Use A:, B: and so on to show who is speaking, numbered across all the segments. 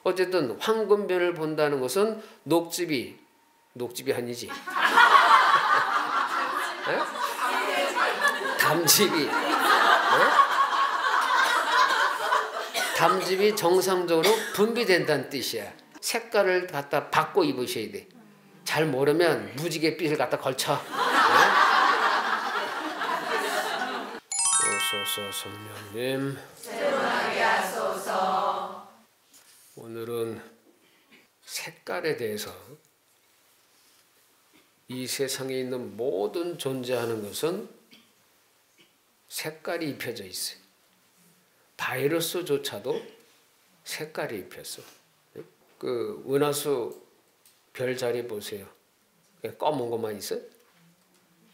A: 어쨌든 황금변을 본다는 것은 녹즙이 아니지. 담즙이 담즙이 정상적으로 분비된다는 뜻이야. 색깔을 갖다 바꿔 입으셔야 돼. 잘 모르면 무지개 빛을 갖다 걸쳐. 오소서 성령님 새로나게 하소서. 오늘은 색깔에 대해서 이 세상에 있는 모든 존재하는 것은 색깔이 입혀져 있어요. 바이러스조차도 색깔이 입혔어. 그 은하수 별자리 보세요. 검은 것만 있어요.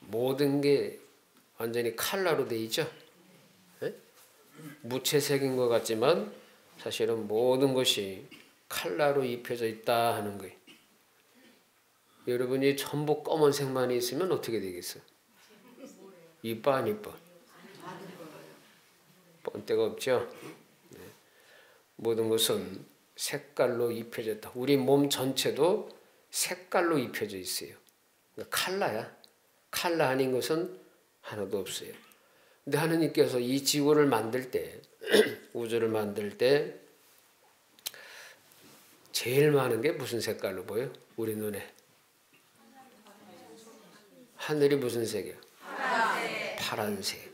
A: 모든 게 완전히 칼라로 돼 있죠. 무채색인 것 같지만 사실은 모든 것이 칼라로 입혀져 있다 하는 거예요. 여러분이 전부 검은색만 있으면 어떻게 되겠어요? 이뻐 안 이뻐? 뻔때가 없죠. 네. 모든 것은 색깔로 입혀졌다. 우리 몸 전체도 색깔로 입혀져 있어요. 그러니까 칼라야. 칼라 아닌 것은 하나도 없어요. 근데 하느님께서 이 지구를 만들 때, 우주를 만들 때 제일 많은 게 무슨 색깔로 보여? 우리 눈에. 하늘이 무슨 색이야? 파란색. 파란색.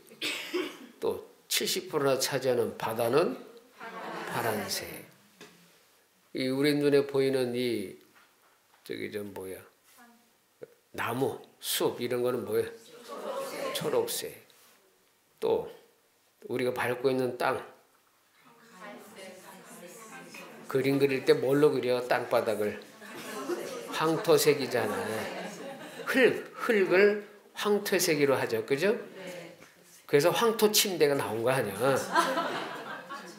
A: 또 70%나 차지하는 바다는 파란색. 이 우리 눈에 보이는 이 저기 좀 뭐야? 나무, 숲 이런 거는 뭐야? 초록색. 또 우리가 밟고 있는 땅. 그림 그릴 때 뭘로 그려? 땅바닥을. 황토색이잖아. 흙을 황토색으로 하죠. 그죠? 그래서 황토 침대가 나온 거 아니야.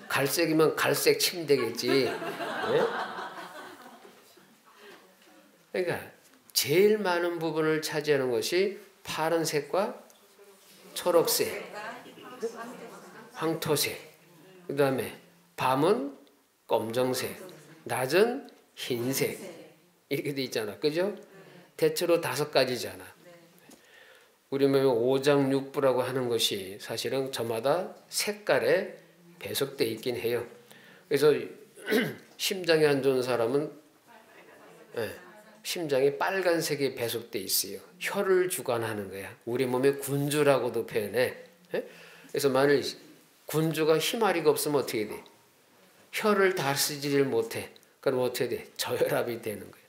A: 갈색이면 갈색 침대겠지. 네? 그러니까 제일 많은 부분을 차지하는 것이 파란색과 초록색, 황토색. 그 다음에 밤은 검정색, 낮은 흰색. 이렇게 돼 있잖아. 그죠? 대체로 5가지잖아. 우리 몸에 오장육부라고 하는 것이 사실은 저마다 색깔에 배속되어 있긴 해요. 그래서 심장이 안 좋은 사람은 심장이 빨간색이 배속되어 있어요. 혈을 주관하는 거야. 우리 몸의 군주라고도 표현해. 그래서 만일 군주가 희마리가 없으면 어떻게 돼? 혈을 다스리지를 못해. 그럼 어떻게 돼? 저혈압이 되는 거야.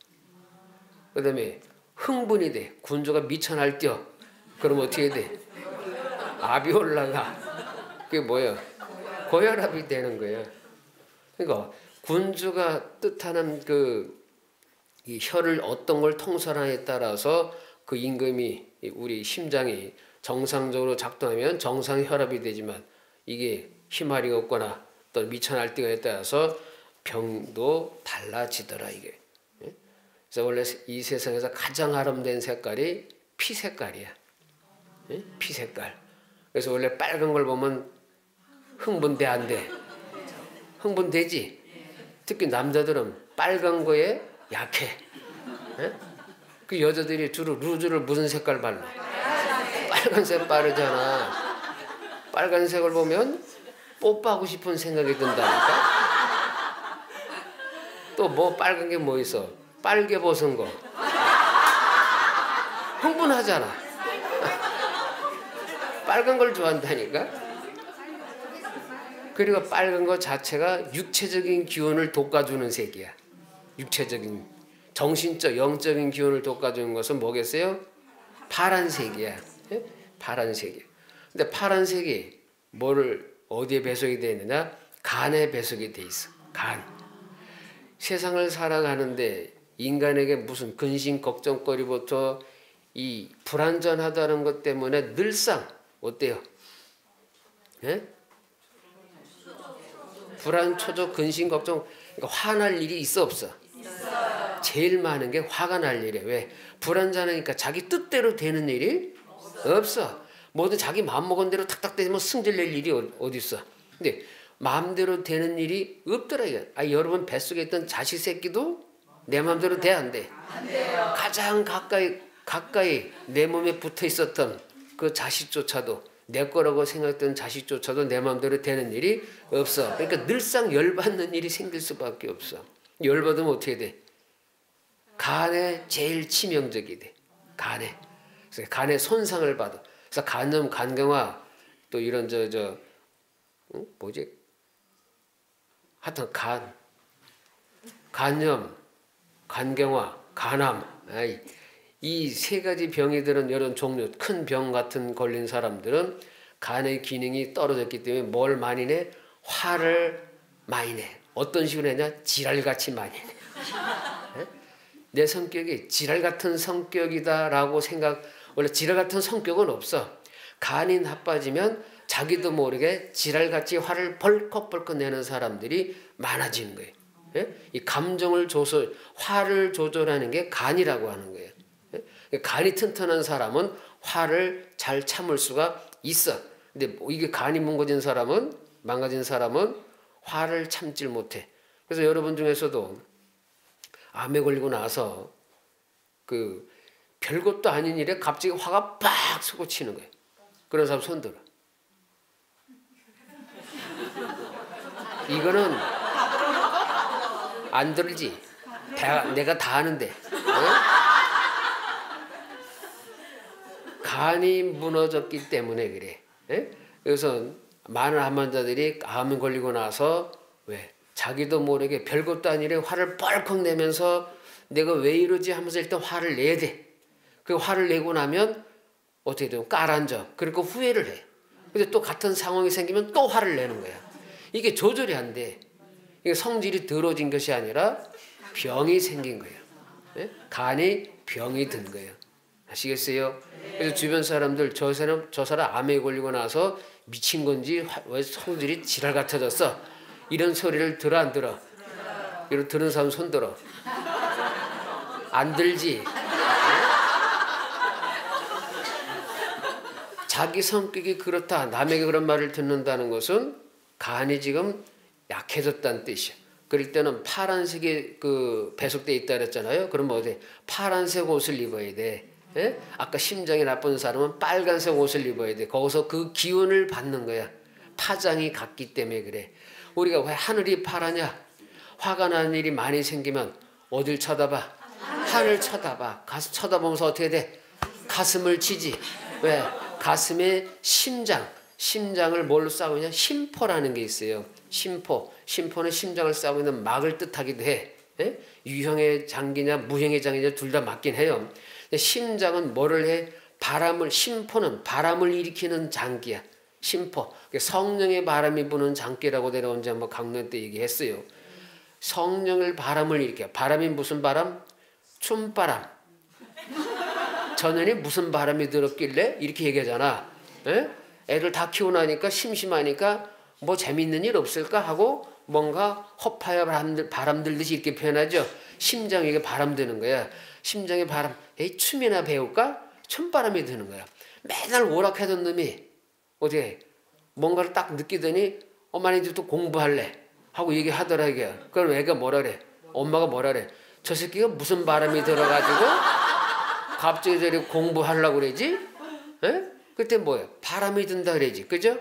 A: 그 다음에 흥분이 돼. 군주가 미쳐 날뛰어. 그럼 어떻게 돼? 압이 올라가. 그게 뭐야? 고혈압이 되는 거야. 그러니까 군주가 뜻하는 이 혈을 어떤 걸 통솔하냐에 따라서 그 임금이 우리 심장이 정상적으로 작동하면 정상 혈압이 되지만 이게 희말이 없거나 또 미쳐 날뛰어에 따라서 병도 달라지더라 이게. 그래서 원래 이 세상에서 가장 아름다운 색깔이 피 색깔이야. 피 색깔. 그래서 원래 빨간 걸 보면 흥분돼 안 돼? 흥분되지? 특히 남자들은 빨간 거에 약해. 그 여자들이 주로 루즈를 무슨 색깔 발라? 빨간색 바르잖아. 빨간색을 보면 뽀뽀하고 싶은 생각이 든다니까. 또 뭐 빨간 게 뭐 있어? 빨개 벗은 거. 흥분하잖아. 빨간 걸 좋아한다니까. 그리고 빨간 거 자체가 육체적인 기운을 돋궈주는 색이야. 육체적인, 정신적, 영적인 기운을 돋궈주는 것은 뭐겠어요? 파란색이야. 파란색이야. 근데 파란색이 어디에 배속이 되어 있느냐? 간에 배속이 돼 있어. 간. 세상을 살아가는데 인간에게 무슨 근심 걱정거리부터 이 불안전하다는 것 때문에 늘상 어때요? 불안, 초조, 근심, 걱정, 그러니까 화날 일이 있어 없어? 있어요. 제일 많은 게 화가 날 일이에요. 왜? 불안전하니까 자기 뜻대로 되는 일이 없어. 뭐든 자기 마음먹은 대로 탁탁 되면 승질낼 일이 어디 있어? 근데 마음대로 되는 일이 없더라고요. 여러분 뱃속에 있던 자식 새끼도 내 마음대로 돼, 안 돼?
B: 안 돼요.
A: 가장 가까이 내 몸에 붙어 있었던 그 자식조차도, 내 거라고 생각했던 자식조차도 내 마음대로 되는 일이 없어. 그러니까 늘상 열받는 일이 생길 수밖에 없어. 열받으면 어떻게 돼? 간에 제일 치명적이 돼. 간에. 그래서 간에 손상을 받아. 그래서 간염, 간경화, 또 이런 뭐지? 하여튼 간염, 간경화, 간암, 이 세 가지 병이들은 이런 종류, 큰 병 같은 걸린 사람들은 간의 기능이 떨어졌기 때문에 뭘 많이 내? 화를 많이 내. 어떤 식으로 내냐? 지랄같이 많이 내. 내 성격이 지랄 같은 성격이다라고 원래 지랄 같은 성격은 없어. 간이 나빠지면 자기도 모르게 지랄같이 화를 벌컥벌컥 내는 사람들이 많아지는 거예요. 이 감정을 화를 조절하는 게 간이라고 하는 거예요. 간이 튼튼한 사람은 화를 잘 참을 수가 있어. 근데 이게 간이 망가진 사람은 화를 참질 못해. 그래서 여러분 중에서도 암에 걸리고 나서 별것도 아닌 일에 갑자기 화가 빡 솟구치는 거예요. 그런 사람 손 들어. 이거는 안 들지. 내가 다 아는데. 간이 무너졌기 때문에 그래. 그래서 많은 암 환자들이 암에 걸리고 나서 왜? 자기도 모르게 별것도 아니래 화를 뻘컥 내면서 내가 왜 이러지 하면서 일단 화를 내야 돼. 그 화를 내고 나면 어떻게 돼요? 깔아앉아. 그리고 후회를 해. 근데 또 같은 상황이 생기면 또 화를 내는 거야. 이게 조절이 안 돼. 이게 성질이 더러워진 것이 아니라 병이 생긴 거예요. 간이 병이 든 거예요. 아시겠어요? 그래서 주변 사람들 저 사람 암에 걸리고 나서 미친 건지 왜 성질이 지랄 같아졌어? 이런 소리를 들어 안 들어? 이런 들은 사람 손 들어. 안 들지? 자기 성격이 그렇다. 남에게 그런 말을 듣는다는 것은 간이 지금 약해졌다는 뜻이야. 그럴 때는 파란색이 배속돼 있다 그랬잖아요. 그럼 어디 파란색 옷을 입어야 돼. 아까 심장이 나쁜 사람은 빨간색 옷을 입어야 돼. 거기서 그 기운을 받는 거야. 파장이 같기 때문에 그래. 우리가 왜 하늘이 파라냐? 화가 나는 일이 많이 생기면 어딜 쳐다봐? 하늘 쳐다봐. 가서 쳐다보면서 어떻게 돼? 가슴을 치지. 왜? 가슴에 심장을 뭘로 싸고 있냐? 심포라는 게 있어요. 심포는 심장을 싸고 있는 막을 뜻하기도 해. 유형의 장기냐 무형의 장기냐 둘 다 맞긴 해요. 심장은 뭐를 해? 심포는 바람을 일으키는 장기야. 심포. 성령의 바람이 부는 장기라고 내가 언제 한번 강론 때 얘기했어요. 성령을 바람을 일으켜. 바람이 무슨 바람? 춤바람. 전현이 무슨 바람이 들었길래 이렇게 얘기하잖아. 애들 다 키우고 나니까 심심하니까 뭐 재밌는 일 없을까 하고 뭔가 허파야 바람 들듯이 이렇게 표현하죠. 심장에게 바람 드는 거야. 심장에 바람. 춤이나 배울까? 춤바람이 드는 거야. 맨날 오락하던 놈이 어떻게 뭔가를 딱 느끼더니 엄마는 이제 또 공부할래 하고 얘기하더라 이게. 그럼 애가 뭐라 그래? 엄마가 뭐라 그래? 저 새끼가 무슨 바람이 들어가지고 갑자기 저리 공부하려고 그러지? 그때 뭐야? 바람이 든다 그러지. 그죠?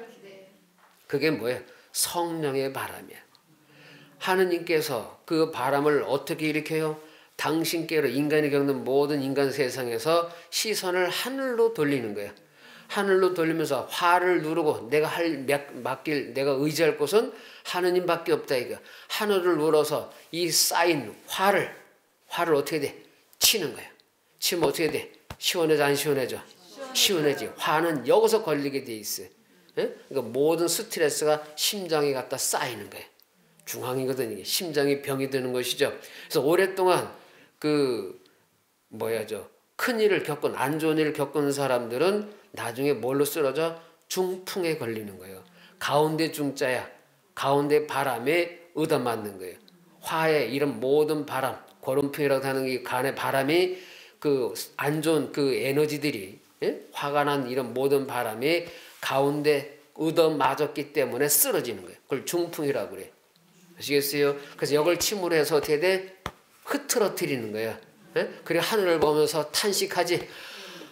A: 그게 뭐야? 성령의 바람이야. 하느님께서 그 바람을 어떻게 일으켜요? 당신께로 인간이 겪는 모든 인간 세상에서 시선을 하늘로 돌리는 거야. 하늘로 돌리면서 화를 누르고 내가 내가 의지할 곳은 하느님밖에 없다 이거. 하늘을 눌러서 이 쌓인 화를 어떻게 돼? 치는 거야. 치면 어떻게 돼? 시원해져 안 시원해져? 시원해지. 화는 여기서 걸리게 돼 있어. 그러니까 모든 스트레스가 심장에 갖다 쌓이는 거야. 중앙이거든 이게. 심장이 병이 드는 것이죠. 그래서 오랫동안 큰 일을 겪은 안 좋은 일을 겪은 사람들은 나중에 뭘로 쓰러져? 중풍에 걸리는 거예요. 가운데 중자야. 가운데 바람에 얻어맞는 거예요. 화에 이런 모든 바람, 고름풍이라고 하는 이 간의 바람이 안 좋은 에너지들이 화가 난 이런 모든 바람이 가운데 얻어 맞았기 때문에 쓰러지는 거예요. 그걸 중풍이라고 그래요. 아시겠어요? 그래서 이걸 침으로 해서 어떻게 돼? 흐트러뜨리는 거예요. 예? 그리고 하늘을 보면서 탄식하지.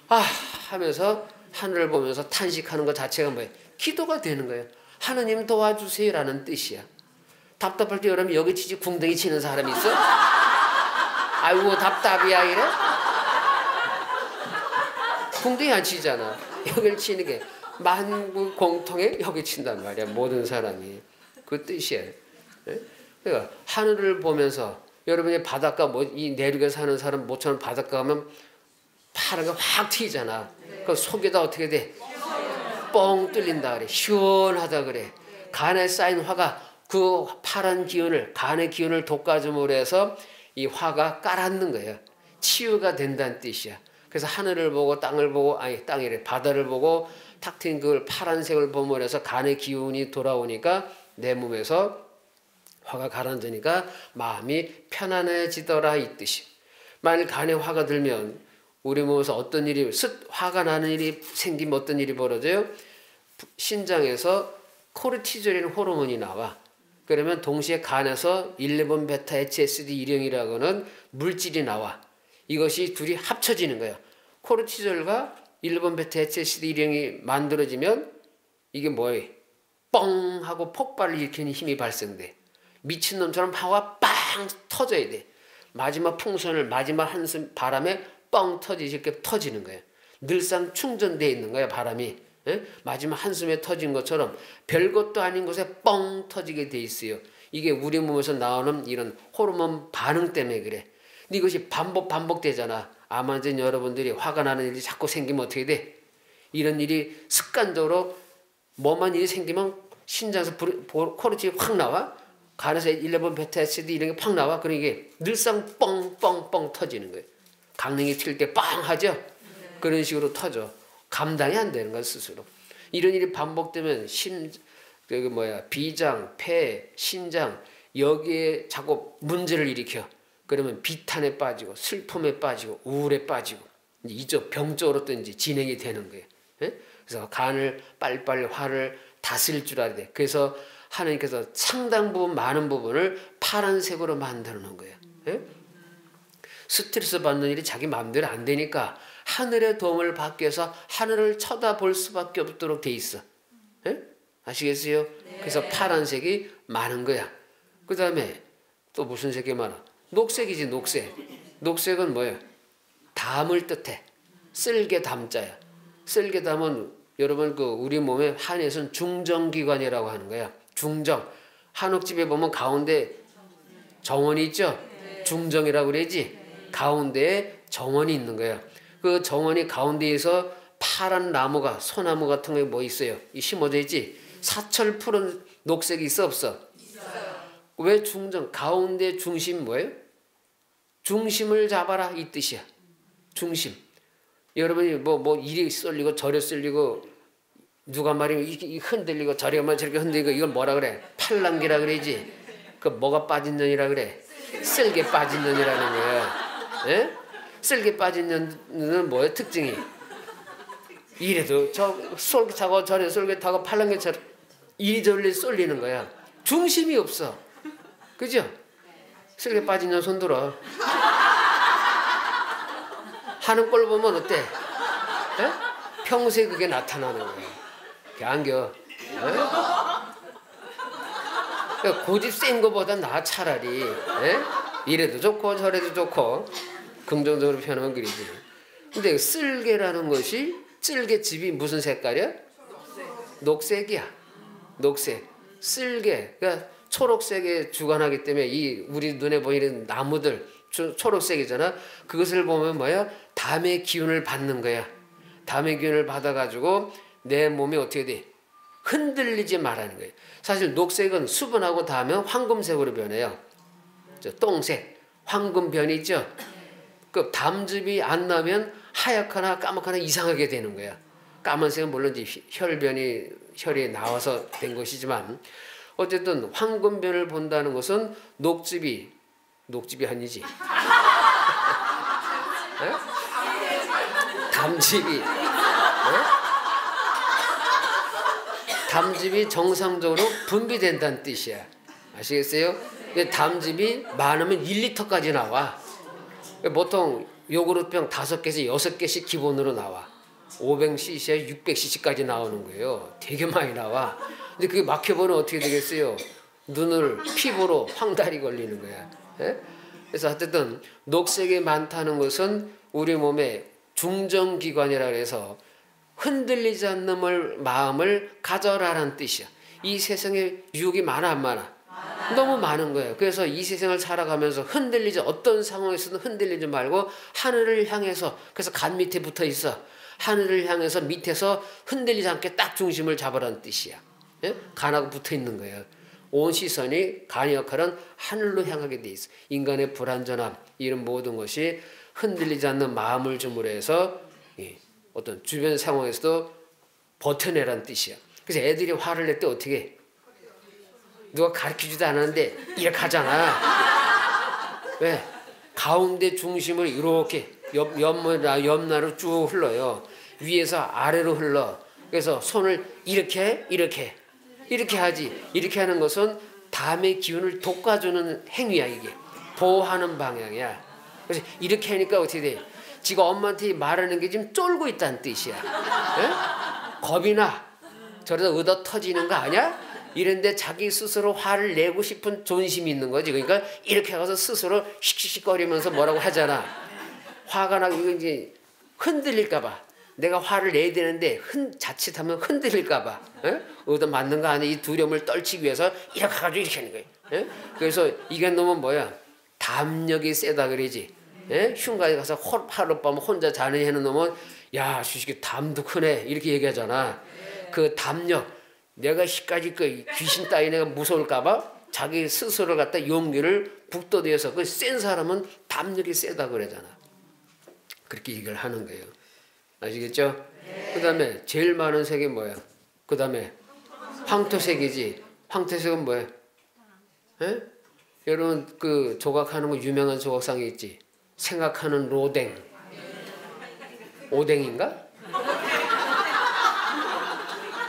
A: 아 하면서 하늘을 보면서 탄식하는 것 자체가 뭐예요? 기도가 되는 거예요. 하느님 도와주세요라는 뜻이야. 답답할 때 여러분 여기 치지 궁뎅이 치는 사람이 있어? 아이고 답답이야 이래? 궁뎅이 안 치잖아. 여기를 치는 게 만국 공통의 여기 친단 말이야. 모든 사람이. 그 뜻이에요. 그러니까 하늘을 보면서 여러분이 바닷가 뭐 이 내륙에 사는 사람 모처럼 바닷가 가면 파란 게 확 튀잖아. 그 속에다 어떻게 돼? 뻥 뚫린다 그래. 시원하다 그래. 간에 쌓인 화가 그 파란 기운을 간의 기운을 돋궈줌으로 해서 이 화가 깔았는 거예요. 치유가 된다는 뜻이야. 그래서 하늘을 보고 땅을 보고 아니 땅이래 바다를 보고 탁 트인 그걸 파란색을 보면 해서 간의 기운이 돌아오니까 내 몸에서 화가 가라앉으니까 마음이 편안해지더라 이 뜻이. 만일 간에 화가 들면 우리 몸에서 어떤 일이 화가 나는 일이 생기면 어떤 일이 벌어져요? 신장에서 코르티졸이라는 호르몬이 나와. 그러면 동시에 간에서 11베타 HSD 일형이라고 하는 물질이 나와. 이것이 둘이 합쳐지는 거예요. 코르티졸과 11베타 HSD 일형이 만들어지면 이게 뭐예요? 뻥 하고 폭발을 일으키는 힘이 발생돼. 미친놈처럼 화가 빵 터져야 돼. 마지막 풍선을 마지막 한숨 바람에 뻥 터지지 이렇게 터지는 거예요. 늘상 충전되어 있는 거예요. 바람이. 예? 마지막 한숨에 터진 것처럼 별것도 아닌 곳에 뻥 터지게 돼 있어요. 이게 우리 몸에서 나오는 이런 호르몬 반응 때문에 그래. 근데 이것이 반복되잖아. 아마 이제 여러분들이 화가 나는 일이 자꾸 생기면 어떻게 돼? 이런 일이 습관적으로 뭐만 일이 생기면 신장에서 코르티졸이 확 나와. 간에서 11베타 HSD 이런 게 확 나와. 그러니까 이게 늘상 뻥뻥뻥 터지는 거예요. 강냉이 튈 때 빵 하죠? 그런 식으로 터져. 감당이 안 되는 거야 스스로. 이런 일이 반복되면 비장, 폐, 신장 여기에 자꾸 문제를 일으켜. 그러면 비탄에 빠지고 슬픔에 빠지고 우울에 빠지고 이쪽 병적으로 또 이제 진행이 되는 거예요. 예? 그래서 간을 빨리빨리 화를 다스릴 줄 알아야 돼. 그래서 하나님께서 상당 부분 많은 부분을 파란색으로 만들어 놓은 거예요. 예? 스트레스 받는 일이 자기 마음대로 안 되니까 하늘의 도움을 받기 위해서 하늘을 쳐다볼 수밖에 없도록 돼 있어. 예? 아시겠어요? 네. 그래서 파란색이 많은 거야. 그 다음에 또 무슨 색이 많아? 녹색이지 녹색. 녹색은 뭐예요? 담을 뜻해. 쓸개 담자야. 쓸개 담은 여러분 그 우리 몸의 한에서는 중정기관이라고 하는 거야. 중정. 한옥집에 보면 가운데 정원이 있죠? 중정이라고 그러지? 가운데에 정원이 있는 거야. 그 정원이 가운데에서 파란 나무가 소나무 같은 게 뭐 있어요? 이 심어져 있지? 사철 푸른 녹색이 있어 없어? 있어요. 왜 중정? 가운데 중심 뭐예요? 중심을 잡아라 이 뜻이야. 중심. 여러분이 뭐 이리 쏠리고 저리 쏠리고 누가 말이면 이 흔들리고 저리 가면 저렇게 흔들리고 이걸 뭐라 그래? 팔랑귀라 그러지? 그 뭐가 빠진 년이라 그래? 쓸개 빠진 년이라는 거야. 예? 쓸개 빠진 년은 뭐예요? 특징이 이래도 저 쏠개 타고 저래 쏠개 타고 팔랑귀처럼 이리저리 쏠리는 거야. 중심이 없어. 그죠? 쓸개 빠진 년 손들어. 하는 꼴 보면 어때? 예? 평소에 그게 나타나는 거야. 안겨. 그러니까 고집 센 거보다 나 차라리. 예? 이래도 좋고 저래도 좋고 긍정적으로 표현하면 그리지. 근데 쓸개라는 것이 쓸개즙이 무슨 색깔이야? 녹색이야. 녹색. 쓸개. 그러니까 초록색에 주관하기 때문에 이 우리 눈에 보이는 나무들 초록색이잖아. 그것을 보면 뭐야? 담의 기운을 받는 거야. 담의 기운을 받아가지고 내 몸이 어떻게 돼? 흔들리지 말라는 거예요. 사실 녹색은 수분하고 닿으면 황금색으로 변해요. 똥색, 황금변이죠. 그 담즙이 안 나면 하얗거나 까맣거나 이상하게 되는 거야. 까만색은 물론 이제 혈이 나와서 된 것이지만 어쨌든 황금변을 본다는 것은 녹즙이 아니지. 담즙이 담즙이 정상적으로 분비된다는 뜻이야. 아시겠어요? 근데 담즙이 많으면 1리터까지 나와. 보통 요구르트병 5개에서 6개씩 기본으로 나와. 500cc에 600cc까지 나오는 거예요. 되게 많이 나와. 근데 그게 막혀버리면 어떻게 되겠어요? 눈을 피부로 황달이 걸리는 거야. 예? 그래서 어쨌든 녹색이 많다는 것은 우리 몸의 중정기관이라 해서 흔들리지 않는 마음을 가져라라는 뜻이야. 이 세상에 유혹이 많아 안 많아? 너무 많은 거예요. 그래서 이 세상을 살아가면서 어떤 상황에서든 흔들리지 말고 하늘을 향해서, 그래서 간 밑에 붙어 있어. 하늘을 향해서 밑에서 흔들리지 않게 딱 중심을 잡으라는 뜻이야. 예? 간하고 붙어 있는 거예요. 온 시선이, 간의 역할은 하늘로 향하게 돼 있어. 인간의 불완전함, 이런 모든 것이 흔들리지 않는 마음을 줌으로 해서 어떤 주변 상황에서도 버텨내라는 뜻이야. 그래서 애들이 화를 낼 때 어떻게 해? 누가 가르쳐주지도 않았는데 이렇게 하잖아. 왜? 가운데 중심을 이렇게 옆나로 쭉 흘러요. 위에서 아래로 흘러. 그래서 손을 이렇게 하지. 이렇게 하는 것은 담의 기운을 돋궈주는 행위야. 이게 보호하는 방향이야. 그래서 이렇게 하니까 어떻게 돼? 지가 엄마한테 말하는 게 지금 쫄고 있다는 뜻이야. 에? 겁이 나. 저러다 얻어 터지는 거 아니야? 이런데 자기 스스로 화를 내고 싶은 존심이 있는 거지. 그러니까 이렇게 가서 스스로 씩씩거리면서 뭐라고 하잖아. 화가 나고 이거 이제 흔들릴까 봐. 내가 화를 내야 되는데 자칫하면 흔들릴까 봐. 얻어 맞는 거 아니야. 이 두려움을 떨치기 위해서 이렇게 가지고 이렇게 하는 거예요. 그래서 이게 놈은 뭐야? 담력이 세다 그러지. 흉가에 가서 하룻밤 혼자 자는 해는 놈은 야, 주식이 담도 크네. 이렇게 얘기하잖아. 그 담력. 내가 희까지 그 귀신 따위 내가 무서울까봐 자기 스스로를 갖다 용기를 북돋워서 그 센 사람은 담력이 세다 그러잖아. 그렇게 얘기를 하는 거예요. 아시겠죠? 네. 그 다음에 제일 많은 색이 뭐야? 그 다음에 황토색이지. 황토색은 뭐야? 에? 여러분 그 조각하는 거 유명한 조각상이 있지. 생각하는 로댕. 오뎅인가?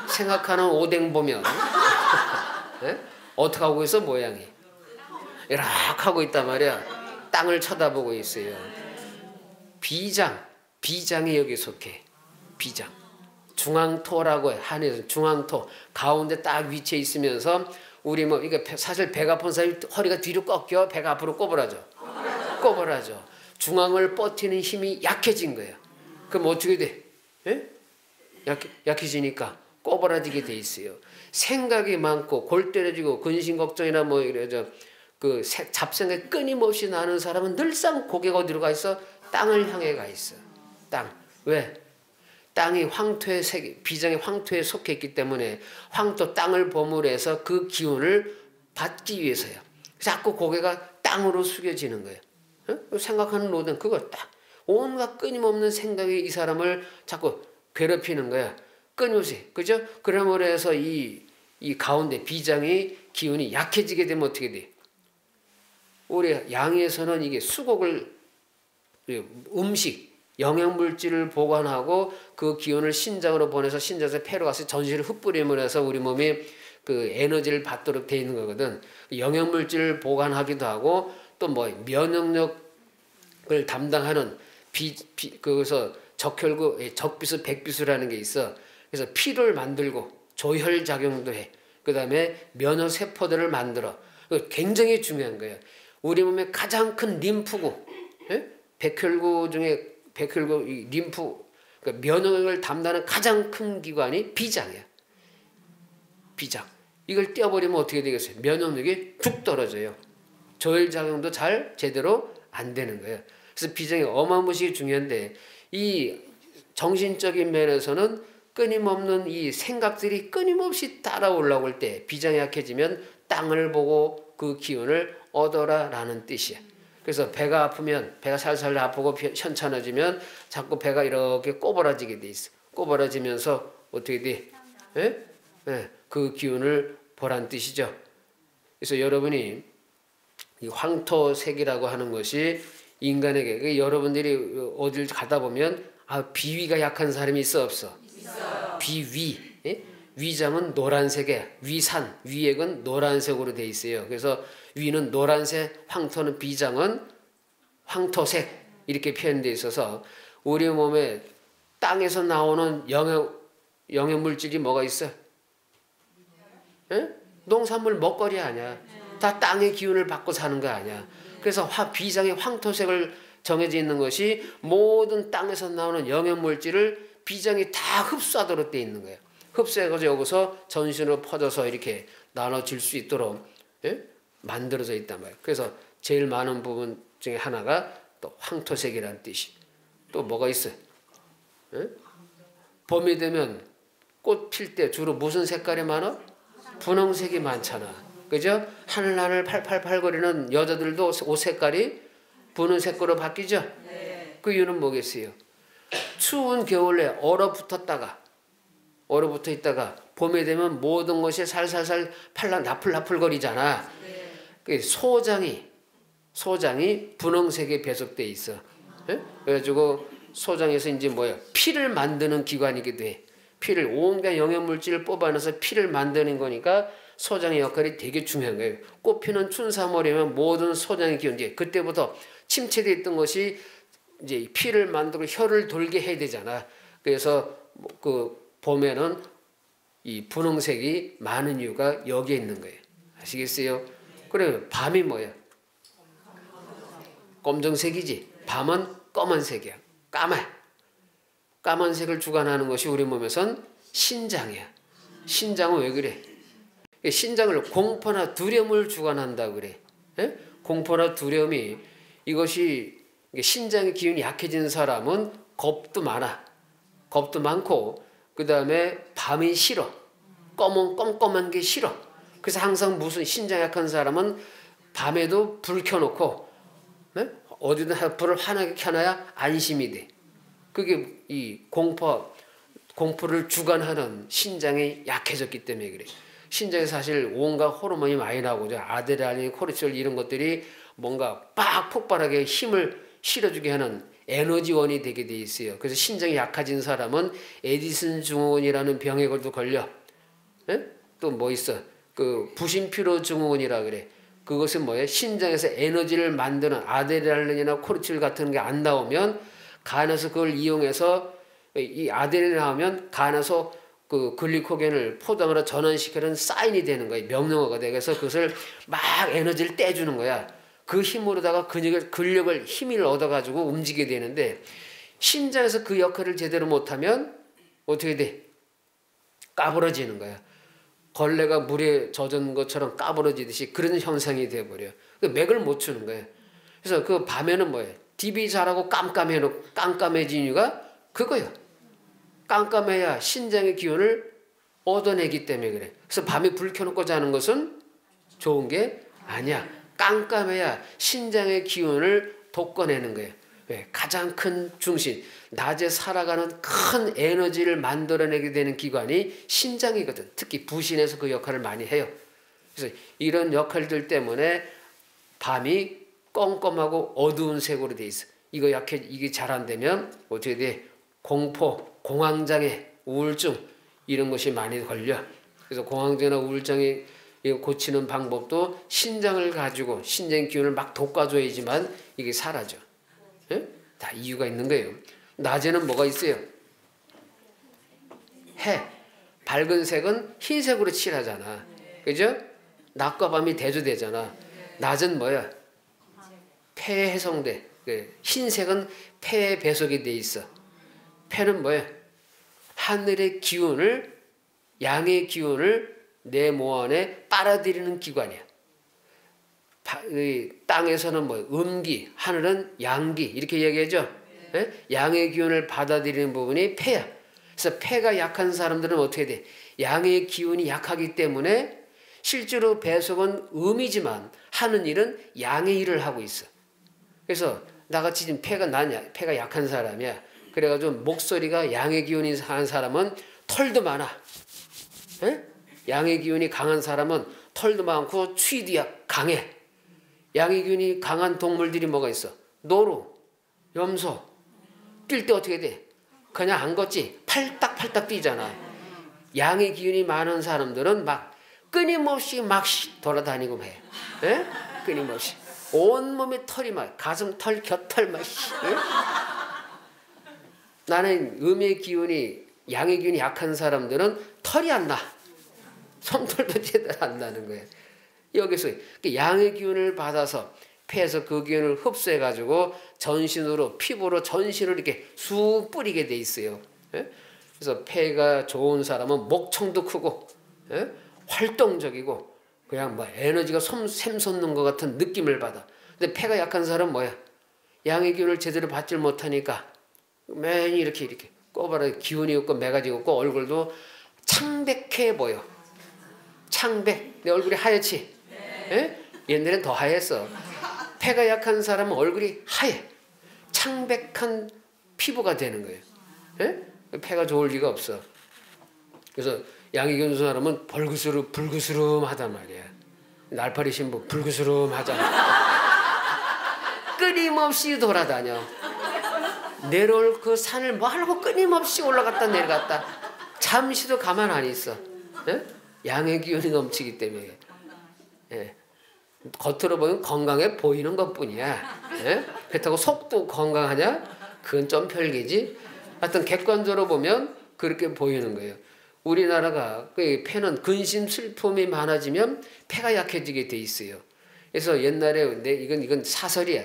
A: 생각하는 오뎅 보면 어떻게 하고 있어? 모양이 이렇게 하고 있단 말이야. 땅을 쳐다보고 있어요. 비장이 여기 속해. 비장. 중앙토라고 해. 한에서 중앙토. 가운데 딱 위치해 있으면서 우리 뭐 이게 사실 배가 아픈 사람이 허리가 뒤로 꺾여 배가 앞으로 꼬부라져. 중앙을 버티는 힘이 약해진 거야. 그럼 어떻게 돼? 약해지니까 꼬부라지게 돼 있어요. 생각이 많고 골 때려지고 근심 걱정이나 뭐 이래저 그 잡생각이 끊임없이 나는 사람은 늘상 고개가 어디로 가 있어? 땅을 향해 가 있어. 땅. 왜? 땅이 황토의 색, 비장의 황토에 속해 있기 때문에 황토 땅을 버무려서 그 기운을 받기 위해서요. 자꾸 고개가 땅으로 숙여지는 거예요. 생각하는 노동 그거 딱 온갖 끊임없는 생각이 이 사람을 자꾸 괴롭히는 거야. 끊임없이. 그죠? 그러므로 해서 이 가운데 비장의 기운이 약해지게 되면 어떻게 돼? 우리 양에서는 이게 수곡을 음식, 영양물질을 보관하고 그 기운을 신장으로 보내서 신장에서 폐로 가서 전신을 흩뿌림을 해서 우리 몸이 그 에너지를 받도록 돼 있는 거거든. 영양물질을 보관하기도 하고 또 뭐 면역력을 담당하는 그래서 적비수, 백비수라는 게 있어. 그래서 피를 만들고 조혈 작용도 해. 그 다음에 면역 세포들을 만들어. 굉장히 중요한 거예요. 우리 몸의 가장 큰 림프구, 백혈구 중에 이 림프, 그러니까 면역을 담당하는 가장 큰 기관이 비장이야. 비장. 이걸 떼어버리면 어떻게 되겠어요? 면역력이 툭 떨어져요. 조혈 작용도 잘 제대로 안 되는 거예요. 그래서 비장이 어마무시하게 중요한데 이 정신적인 면에서는 끊임없는 이 생각들이 끊임없이 따라 올라올 때 비장이 약해지면 땅을 보고 그 기운을 얻어라라는 뜻이야. 그래서 배가 아프면 배가 살살 아프고 현찮아지면 자꾸 배가 이렇게 꼬부라지게 돼 있어. 꼬부라지면서 어떻게 돼? 그 기운을 보란 뜻이죠. 그래서 여러분이 이 황토색이라고 하는 것이 인간에게 여러분들이 어딜 가다 보면 비위가 약한 사람이 있어 없어? 있어요. 비위. 위장은 노란색에 위산, 위액은 노란색으로 돼 있어요. 그래서 위는 노란색, 황토는 비장은 황토색 이렇게 표현되어 있어서 우리 몸에 땅에서 나오는 영양물질이 뭐가 있어? 에? 농산물 먹거리 아니야. 다 땅의 기운을 받고 사는 거 아니야. 그래서 비장의 황토색을 정해져 있는 것이 모든 땅에서 나오는 영양물질을 비장이 다 흡수하도록 돼 있는 거예요. 흡수해가지고 여기서 전신으로 퍼져서 이렇게 나눠질 수 있도록 만들어져 있단 말이에요. 그래서 제일 많은 부분 중에 하나가 또 황토색이라는 뜻이. 또 뭐가 있어요? 봄이 되면 꽃 필 때 주로 무슨 색깔이 많아? 분홍색이 많잖아. 그죠? 하늘하늘 팔팔팔거리는 여자들도 옷 색깔이 분홍색으로 바뀌죠? 네. 그 이유는 뭐겠어요? 추운 겨울에 얼어붙어 있다가 봄에 되면 모든 것이 살살살 나풀나풀거리잖아. 네. 그 소장이 분홍색에 배속돼 있어. 네? 그래가지고 소장에서 이제 뭐야? 피를 만드는 기관이기도 해. 피를 온갖 영양물질을 뽑아내서 피를 만드는 거니까 소장의 역할이 되게 중요한 거예요. 꽃피는 춘삼월이면 모든 소장의 기운, 이제 그때부터 침체되어 있던 것이 이제 피를 만들고 혀를 돌게 해야 되잖아. 그래서 그 봄에는 이 분홍색이 많은 이유가 여기에 있는 거예요. 아시겠어요? 그러면 밤이 뭐야? 검정색이지. 밤은 검은색이야. 까만색을 주관하는 것이 우리 몸에선 신장이야. 신장은 왜 그래? 신장을 공포나 두려움을 주관한다 그래. 에? 공포나 두려움이 이것이 신장의 기운이 약해진 사람은 겁도 많고 그 다음에 밤이 싫어. 껌껌한 게 싫어. 그래서 항상 무슨 신장 약한 사람은 밤에도 불 켜놓고 어디든 불을 환하게 켜놔야 안심이 돼. 그게 이 공포를 주관하는 신장이 약해졌기 때문에 그래. 신장에 사실 온갖 호르몬이 많이 나오죠. 아드레날린, 코르티솔 이런 것들이 뭔가 빡 폭발하게 힘을 실어주게 하는 에너지원이 되게 돼 있어요. 그래서 신장이 약해진 사람은 에디슨 증후군이라는 병에 걸려. 또 뭐 있어? 그 부신피로 증후군이라 그래. 그것은 뭐예요? 신장에서 에너지를 만드는 아드레날린이나 코르티솔 같은 게 안 나오면 간에서 그걸 이용해서 이 아드레날린이 나오면 간에서 그 글리코겐을 포도당으로 전환시키는 사인이 되는 거예요. 명령어가 돼. 그래서 그것을 막 에너지를 떼주는 거야. 그 힘으로다가 근력을 힘을 얻어가지고 움직이게 되는데 신장에서 그 역할을 제대로 못하면 어떻게 돼? 까부러지는 거야. 걸레가 물에 젖은 것처럼 까부러지듯이 그런 현상이 돼버려. 그 맥을 못 추는 거예요. 그래서 그 밤에는 뭐예요? TV 잘하고 깜깜해진 이유가 그거예요. 깜깜해야 신장의 기운을 얻어내기 때문에 그래. 그래서 밤에 불 켜놓고 자는 것은 좋은 게 아니야. 깜깜해야 신장의 기운을 돋궈내는 거예요. 왜? 가장 큰 중심, 낮에 살아가는 큰 에너지를 만들어내게 되는 기관이 신장이거든. 특히 부신에서 그 역할을 많이 해요. 그래서 이런 역할들 때문에 밤이 껌껌하고 어두운 색으로 돼 있어. 이게 잘 안 되면 어떻게 돼? 공포, 공황장애, 우울증 이런 것이 많이 걸려. 그래서 공황장애나 우울증이 고치는 방법도 신장을 가지고 신장 기운을 막 돋궈줘야지만 이게 사라져. 예? 다 이유가 있는 거예요. 낮에는 뭐가 있어요? 해. 밝은 색은 흰색으로 칠하잖아. 그죠? 낮과 밤이 대조되잖아. 낮은 뭐야? 폐에 해성돼. 흰색은 폐에 배속이 돼 있어. 폐는 뭐야? 하늘의 기운을, 양의 기운을 내 몸 안에 빨아들이는 기관이야. 땅에서는 뭐 음기, 하늘은 양기 이렇게 얘기하죠. 네. 양의 기운을 받아들이는 부분이 폐야. 그래서 폐가 약한 사람들은 어떻게 돼? 양의 기운이 약하기 때문에 실제로 배속은 음이지만 하는 일은 양의 일을 하고 있어. 그래서 나같이 지금 폐가 약한 사람이야. 그래가지고 목소리가 양의 기운이 강한 사람은 털도 많아. 에? 양의 기운이 강한 사람은 털도 많고 추위도 강해. 양의 기운이 강한 동물들이 뭐가 있어? 노루, 염소. 뛸 때 어떻게 돼? 그냥 안 걷지. 팔딱팔딱 뛰잖아. 양의 기운이 많은 사람들은 막 끊임없이 막 돌아다니고 해. 예? 끊임없이. 온몸에 털이 막 가슴털, 곁털 막. 예? 나는 음의 기운이 양의 기운이 약한 사람들은 털이 안 나. 솜털도 제대로 안 나는 거예요. 여기서 양의 기운을 받아서 폐에서 그 기운을 흡수해 가지고 전신으로 피부로 전신을 이렇게 쑥 뿌리게 돼 있어요. 예? 그래서 폐가 좋은 사람은 목청도 크고 예? 활동적이고 그냥 뭐 에너지가 샘솟는 것 같은 느낌을 받아. 근데 폐가 약한 사람은 뭐야? 양의 기운을 제대로 받질 못하니까 맨 이렇게 꼬바라 기운이 없고 매가지 없고 얼굴도 창백해 보여. 창백. 내 얼굴이 하얗지? 예? 옛날엔 더 하였어. 폐가 약한 사람은 얼굴이 하얘. 창백한 피부가 되는 거예요. 예? 폐가 좋을 리가 없어. 그래서 양의 기운 사람은 불구스름하단 말이야. 날파리 신부 불구스름하잖아. 끊임없이 돌아다녀. 내려올 그 산을 뭐 하려고 끊임없이 올라갔다 내려갔다. 잠시도 가만 안 있어. 예? 양의 기운이 넘치기 때문에. 예. 겉으로 보면 건강해 보이는 것뿐이야. 예? 그렇다고 속도 건강하냐? 그건 좀 별개지. 하여튼 객관적으로 보면 그렇게 보이는 거예요. 우리나라가 그 폐는 근심 슬픔이 많아지면 폐가 약해지게 돼 있어요. 그래서 옛날에 이건 사설이야.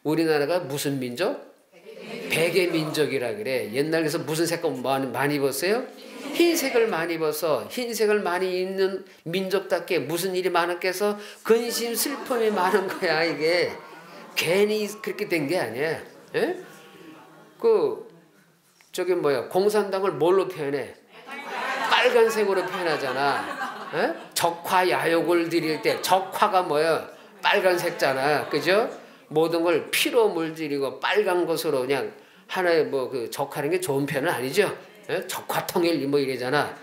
A: 우리나라가 무슨 민족? 백의 민족이라 그래. 옛날에서 무슨 색깔 많이 입었어요? 흰색을 많이 입어서 흰색을 많이 입는 민족답게 무슨 일이 많았겠어? 근심 슬픔이 많은 거야. 이게 괜히 그렇게 된 게 아니야. 예? 저기 뭐야, 공산당을 뭘로 표현해? 빨간색으로 표현하잖아. 예? 적화 야욕을 드릴 때 적화가 뭐야? 빨간색잖아. 그죠? 모든 걸 피로 물들이고 빨간 것으로 그냥 하나의 적하는 게 좋은 표현은 아니죠. 예? 적화통일 뭐 이래잖아.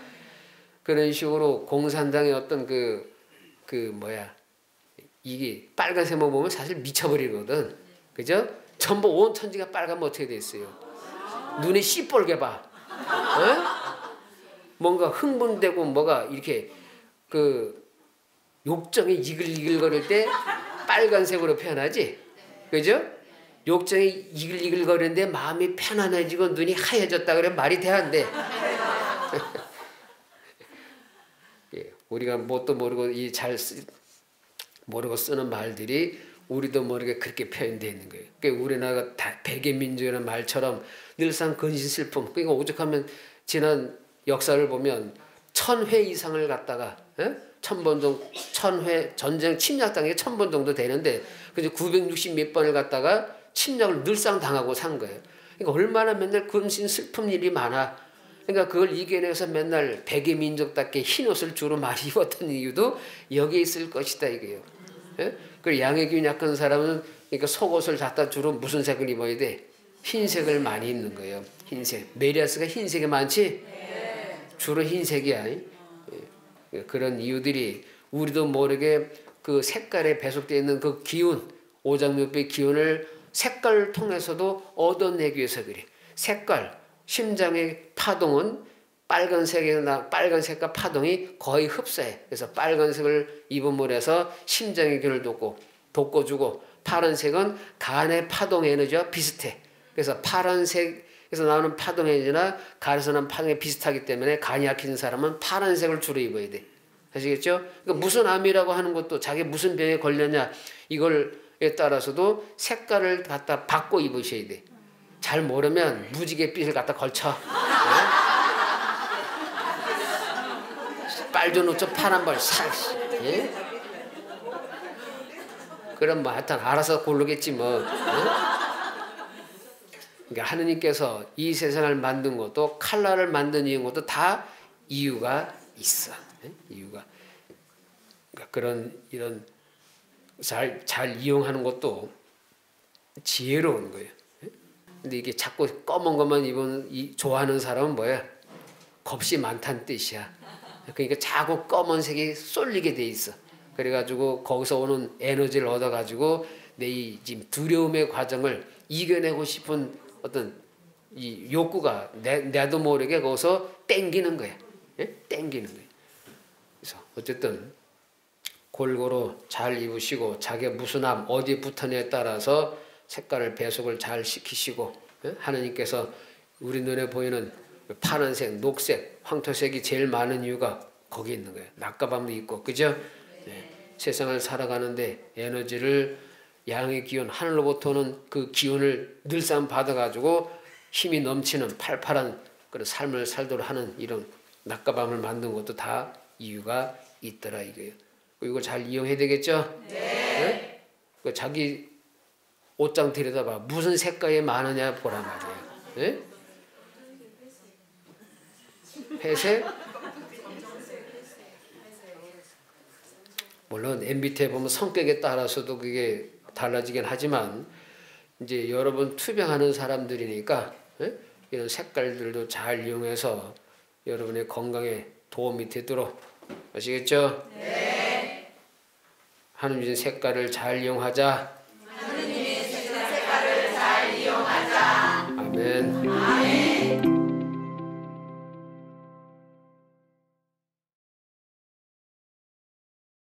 A: 그런 식으로 공산당의 어떤 이게 빨간색만 보면 사실 미쳐버리거든. 그죠? 전부 온 천지가 빨가면 어떻게 됐어요? 눈이 시뻘게 봐. 예? 뭔가 흥분되고 뭐가 이렇게 욕정이 이글이글거릴 때 빨간색으로 표현하지. 그죠? 욕정이 이글이글거리는데 마음이 편안해지고 눈이 하얘졌다 그러면 말이 돼 안 돼? 예, 우리가 뭣도 모르고 모르고 쓰는 말들이 우리도 모르게 그렇게 표현되어 있는 거예요. 그러니까 우리나라가 백의 민족이라는 말처럼 늘상 근심 슬픔. 그러니까 오죽하면 지난 역사를 보면 1000회 이상을 갖다가 1000번 정도 1000회 전쟁 침략당한 게 1000번 정도 되는데 그래서 960 몇 번을 갖다가 침략을 늘상 당하고 산 거예요. 그러니까 얼마나 맨날 근심 슬픈 일이 많아. 그러니까 그걸 이겨내서 맨날 백의 민족답게 흰 옷을 주로 많이 입었던 이유도 여기에 있을 것이다 이게요. 예? 그리고 양의 기운 약한 사람은 그러니까 속옷을 갖다 주로 무슨 색을 입어야 돼? 흰색을 많이 입는 거예요. 흰색. 메리아스가 흰색이 많지? 주로 흰색이야. 그런 이유들이 우리도 모르게 그 색깔에 배속되어 있는 그 기운, 오장육부의 기운을 색깔을 통해서도 얻어내기 위해서 그래. 색깔, 심장의 파동은 빨간색과 파동이 거의 흡사해. 그래서 빨간색을 입음을 해서 심장의 기운을 돋궈주고 파란색은 간의 파동 에너지와 비슷해. 그래서 파란색에서 나오는 파동 에너지나 간에서 나오는 파동이 비슷하기 때문에 간이 약해진 사람은 파란색을 주로 입어야 돼. 아시겠죠? 그러니까 무슨 암이라고 하는 것도 자기 무슨 병에 걸렸냐 이걸에 따라서도 색깔을 갖다 바꿔 입으셔야 돼. 잘 모르면 무지갯빛을 갖다 걸쳐. 빨주 노초 파란 벌 살. 예? 그럼 뭐 하여튼 알아서 고르겠지 뭐. 그러니까 하느님께서 이 세상을 만든 것도 칼라를 만든 것도 다 이유가 있어. 이유가. 그러니까 이런 잘 이용하는 것도 지혜로운 거예요. 근데 이게 자꾸 검은 것만 좋아하는 사람은 뭐야? 겁이 많다는 뜻이야. 그러니까 자꾸 검은색이 쏠리게 돼 있어. 그래가지고 거기서 오는 에너지를 얻어가지고 내 지금 두려움의 과정을 이겨내고 싶은 어떤 이 욕구가 나도 모르게 거기서 땡기는 거야. 땡기는 거예요. 그래서 어쨌든 골고루 잘 입으시고 자기가 무슨 암 어디에 붙었냐에 따라서 색깔을 배속을 잘 시키시고 하느님께서 우리 눈에 보이는 파란색, 녹색, 황토색이 제일 많은 이유가 거기 있는 거예요. 낮과밤도 있고 그죠? 세상을 살아가는데 에너지를 양의 기운 하늘로부터 오는 그 기운을 늘상 받아가지고 힘이 넘치는 팔팔한 그런 삶을 살도록 하는 이런 낮과 밤을 만든 것도 다 이유가 있더라 이거예요. 이거 잘 이용해야 되겠죠? 네. 그 자기 옷장 들여다봐 무슨 색깔이 많으냐 보란 말이에요. 네? 회색? 물론 MBTI 보면 성격에 따라서도 그게 달라지긴 하지만 이제 여러분 투병하는 사람들이니까 이런 색깔들도 잘 이용해서 여러분의 건강에 도움이 되도록 아시겠죠? 네. 하나님 주신 색깔을 잘 이용하자.